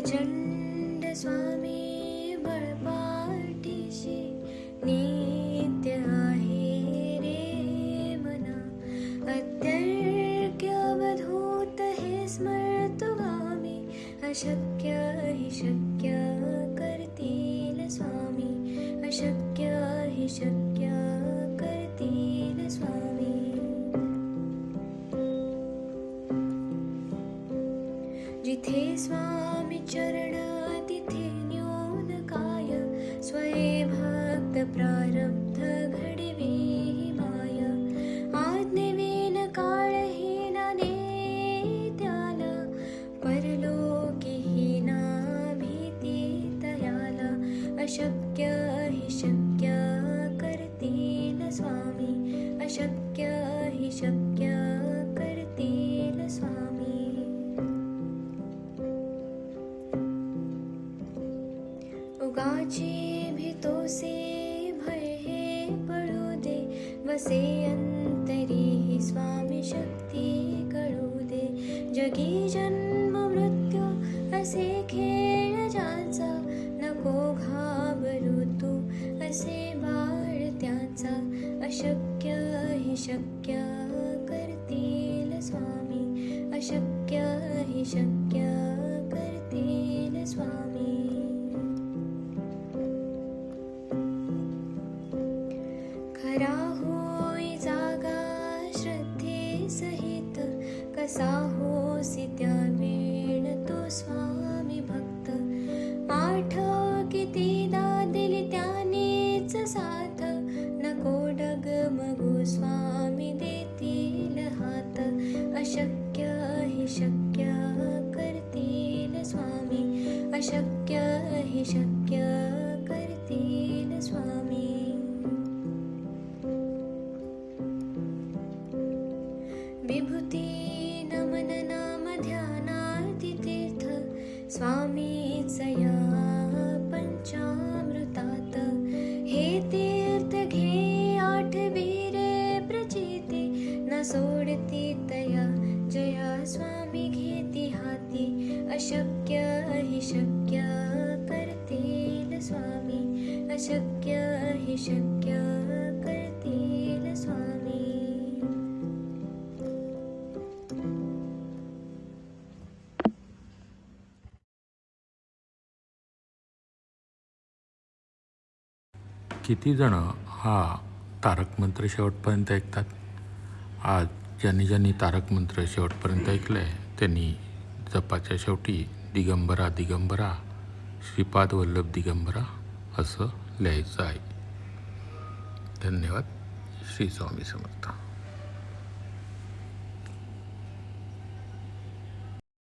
प्रचंड स्वामी बळपाठीशी नित्य आहे रे मना. अत्यर्क्य अवधूत हे स्मरतो गामी. अशक्य हि शक्य करतील स्वामी. अशक्य हि शक्य करतील स्वामी. जिथे स्वामी चरण तिथे न्यून काय. स्वये भक्त प्रारब्ध घडवी माय. आज्ञेविन काळहीना नेत्याला. परलोकीहीना भीती तयाला. अशक्य हि शक्य करतील स्वामी. अशक्य हि शक्य करतील स्वामी. उगाची भीतोसे भय हे पळू दे. वसे अंतरी ही स्वामी शक्ती कळू दे. जगी जन्म मृत्यू असे खेळ ज्याचा. नको घाबरू तू असे बाळ त्याचा. अशक्य हि शक्य करतील स्वामी. अशक्य हि शक्य करतील स्वामी. खरा होई जागा श्रद्धे सहित. कसा होसी त्या वेळ तो स्वामी भक्त. आठव कितीदा दिली त्यानेच साथ. नको डगमगू स्वामी देतील हात. अशक्य हि शक्य करतील स्वामी. अशक्य हि शक्य करतील स्वामी. विभूती नमन नाम ध्यानार्ती तीर्थ. स्वामीच या पंचामृतात. हे तीर्थ घे आठवी रे प्रचिती. न सोडती तया जया स्वामी घेती हाती. अशक्य हि शक्य करतील स्वामी. अशक्य हि शक्य करतील स्वामी. किती जण हा तारक मंत्र शेवटपर्यंत ऐकतात? आज ज्यांनी तारक मंत्र शेवटपर्यंत ऐकलं आहे त्यांनी जपाच्या शेवटी दिगंबरा दिगंबरा श्रीपाद वल्लभ दिगंबरा असं लिहायचं आहे. धन्यवाद. श्री स्वामी समर्थ.